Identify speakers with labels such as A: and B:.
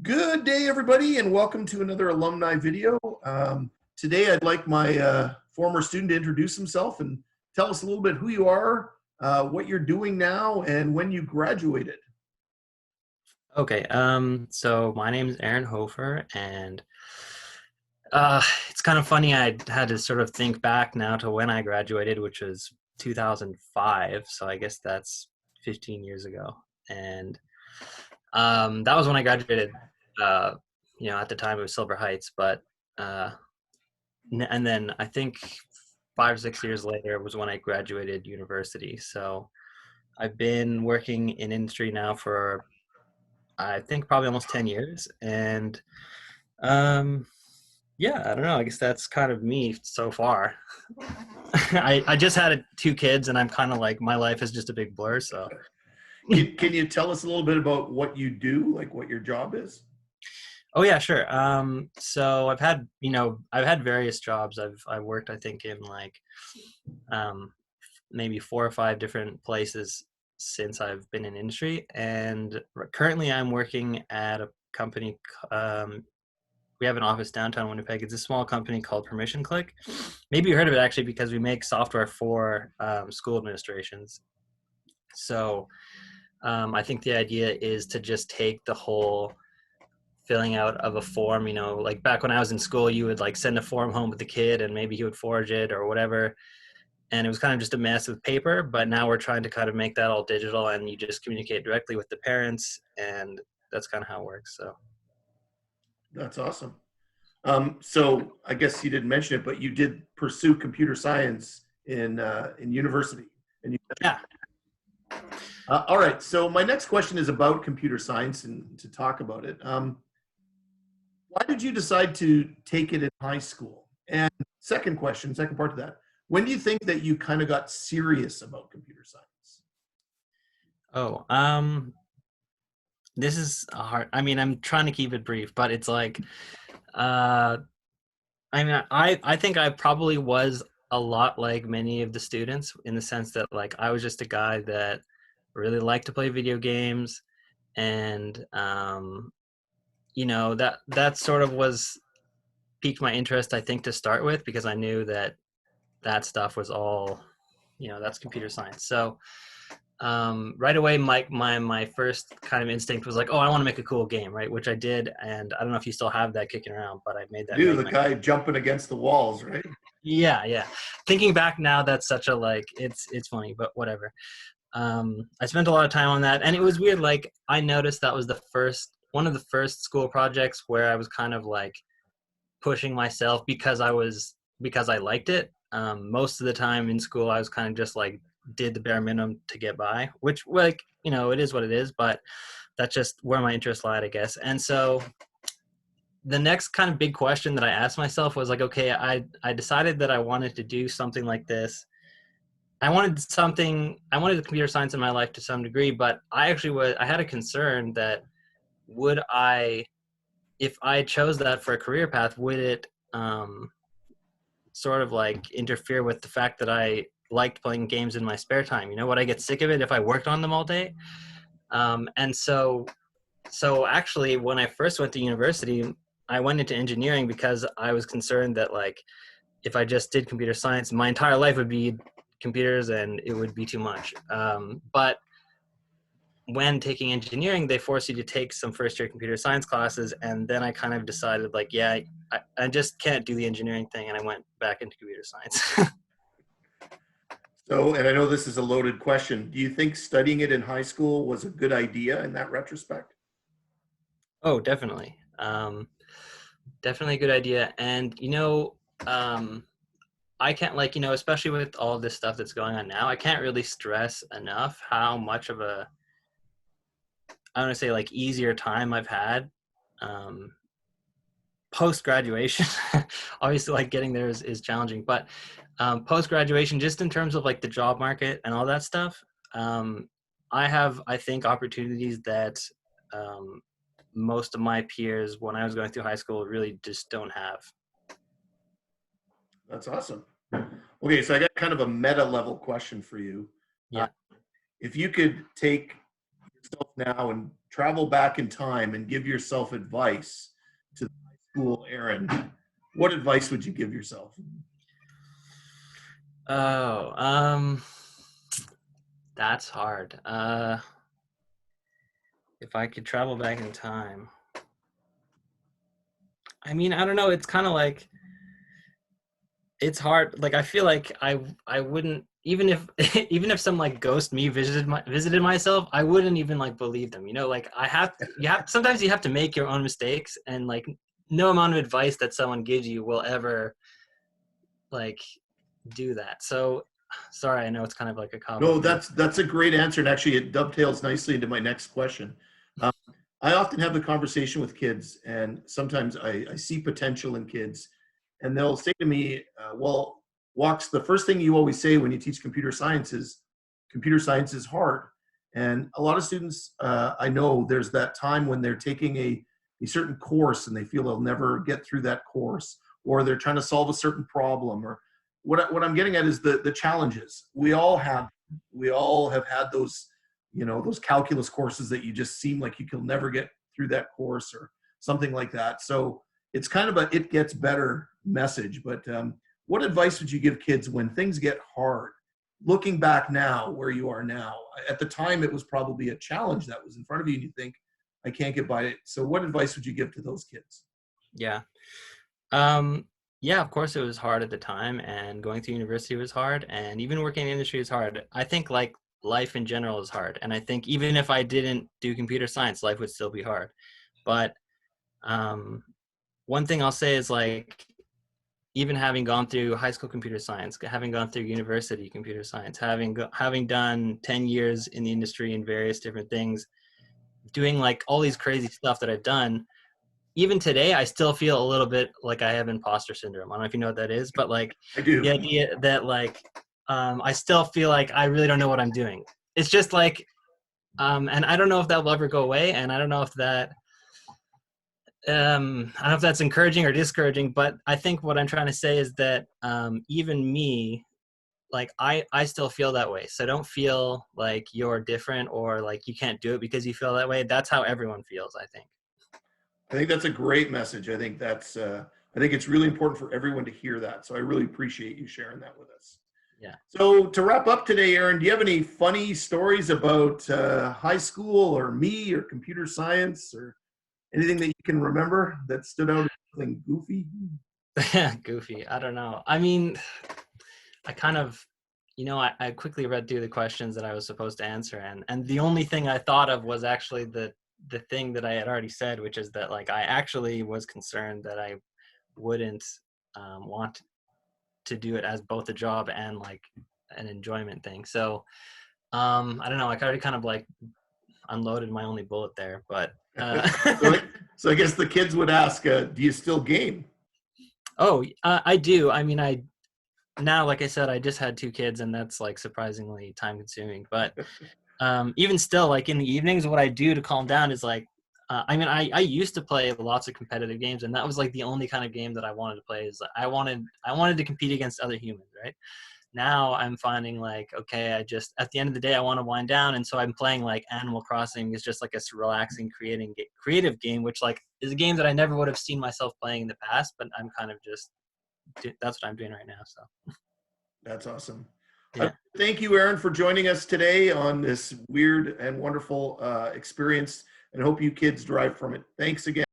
A: Good day, everybody, and welcome to another alumni video. Today, I'd like my former student to introduce himself and tell us a little bit who you are, what you're doing now, and when you graduated.
B: Okay, so my name is Aron Hofer, and it's kind of funny. I had to sort of think back now to when I graduated, which was 2005. So I guess that's 15 years ago, and that was when I graduated. Uh, at the time it was Silver Heights, but uh, and then I think 5 or 6 years later was when I graduated university. So I've been working in industry now for I think probably almost 10 years, and Um, yeah, I don't know. I guess that's kind of me so far. I just had two kids, and I'm kind of like my life is just a big blur. So,
A: Can you tell us a little bit about what you do, like what your job is?
B: oh yeah, sure. So I've had various jobs. I've worked I think in like um maybe 4 or 5 different places since I've been in industry, and currently I'm working at a company. We have an office downtown Winnipeg. It's a small company called Permission Click. Maybe you heard of it actually because we make software for school administrations. So I think the idea is to just take the whole filling out of a form. Like back when I was in school, you would like send a form home with the kid, and maybe he would forge it or whatever. And it was kind of just a mess of paper. But now we're trying to kind of make that all digital, and you just communicate directly with the parents, and that's kind of how it works. So
A: That's awesome. So I guess you didn't mention it, but you did pursue computer science in university. And you,
B: yeah.
A: all right. So my next question is about computer science and to talk about it. Why did you decide to take it in high school? And second question, second part to that, when do you think that you kind of got serious about computer science?
B: Oh, this is a hard. I mean, I'm trying to keep it brief, but it's like, uh, I mean, I think I probably was a lot like many of the students in the sense that like I was just a guy that really liked to play video games, and that sort of was piqued my interest. I think to start with because I knew that stuff was all, that's computer science. So right away my first kind of instinct was like, oh, I want to make a cool game, right? Which I did, and I don't know if you still have that kicking around, but I made that
A: Do
B: game.
A: the guy jumping against the walls, right?
B: Yeah. Thinking back now, that's such a like it's funny, but whatever. I spent a lot of time on that, and it was weird. Like I noticed that was the first one of the first school projects where I was kind of like pushing myself because I liked it. Most of the time in school, I was kind of just like did the bare minimum to get by, which like it is what it is. But that's just where my interest lied, I guess. And so the next kind of big question that I asked myself was like, okay, I decided that I wanted to do something like this. I wanted the computer science in my life to some degree, but I had a concern that would I, if I chose that for a career path, would it sort of like interfere with the fact that I liked playing games in my spare time? Would I get sick of it if I worked on them all day? And so actually, when I first went to university, I went into engineering because I was concerned that like if I just did computer science, my entire life would be computers and it would be too much. But when taking engineering, they force you to take some first year computer science classes. And then I kind of decided like, yeah, I just can't do the engineering thing. And I went back into computer science.
A: So, and I know this is a loaded question. Do you think studying it in high school was a good idea in that retrospect?
B: Oh, definitely. Definitely a good idea. And, um, I can't like, especially with all this stuff that's going on now, I can't really stress enough how much of a, I want to say like easier time I've had um, post graduation. Obviously, like getting there is challenging, but post graduation, just in terms of like the job market and all that stuff, um, I have, I think, opportunities that um, most of my peers when I was going through high school really just don't have.
A: That's awesome. Okay, so I got kind of a meta level question for you. Uh,
B: Yeah.
A: if you could take yourself now and travel back in time and give yourself advice to the high school Aaron, what advice would you give yourself?
B: Oh, that's hard. If I could travel back in time, I mean, I don't know. It's kind of like it's hard. Like I feel like I wouldn't even if even if some like ghost me visited myself, I wouldn't even like believe them. You know, like you have sometimes you have to make your own mistakes, and like no amount of advice that someone gives you will ever like do that. So sorry, I know it's kind of like a cop
A: No,
B: out thing.
A: that's a great answer, and actually it dovetails nicely into my next question. Um, I often have the conversation with kids, and sometimes I see potential in kids, and they'll say to me, "Well, Walks, the first thing you always say when you teach computer science is hard." And a lot of students, I know, there's that time when they're taking a certain course and they feel they'll never get through that course, or they're trying to solve a certain problem, or what I'm getting at is the challenges. We all have had those, those calculus courses that you just seem like you can never get through that course or something like that. So it's kind of a it gets better message. But what advice would you give kids when things get hard? Looking back now, where you are now, at the time it was probably a challenge that was in front of you, and you think, I can't get by it. So what advice would you give to those kids?
B: Yeah. Um, yeah, of course it was hard at the time, and going to university was hard, and even working in the industry is hard. I think like life in general is hard, and I think even if I didn't do computer science, life would still be hard. But um, one thing I'll say is like even having gone through high school computer science, having gone through university computer science, having done 10 years in the industry in various different things, doing like all these crazy stuff that I've done, even today, I still feel a little bit like I have imposter syndrome. I don't know if you know what that is, but like
A: I do.
B: the idea that like I still feel like I really don't know what I'm doing. It's just like, and I don't know if that will ever go away, and I don't know if that, I don't know if that's encouraging or discouraging. But I think what I'm trying to say is that even me, like I still feel that way. So don't feel like you're different or like you can't do it because you feel that way. That's how everyone feels, I think.
A: I think that's a great message. I think it's really important for everyone to hear that. So I really appreciate you sharing that with us.
B: Yeah.
A: So to wrap up today, Aaron, do you have any funny stories about high school or me or computer science or anything that you can remember that stood out as something goofy?
B: Goofy. I don't know. I mean, I kind of, I quickly read through the questions that I was supposed to answer, and the only thing I thought of was actually the thing that I had already said, which is that like I actually was concerned that I wouldn't want to do it as both a job and like an enjoyment thing. So I don't know. I already kind of like unloaded my only bullet there, but
A: so, so I guess the kids would ask, do you still game?
B: oh, I do. I mean, I now, like I said, I just had 2 kids, and that's like surprisingly time consuming. But even still, like in the evenings, what I do to calm down is like, I mean, I used to play lots of competitive games, and that was like the only kind of game that I wanted to play. Is like, I wanted to compete against other humans, right? Now I'm finding like, okay, I just at the end of the day, I want to wind down, and so I'm playing like Animal Crossing is just like a relaxing, creative game, which like is a game that I never would have seen myself playing in the past, but I'm kind of just that's what I'm doing right now. So
A: That's awesome.
B: yeah.
A: Thank you, Aaron, for joining us today on this weird and wonderful experience, and hope you kids derive from it. Thanks again.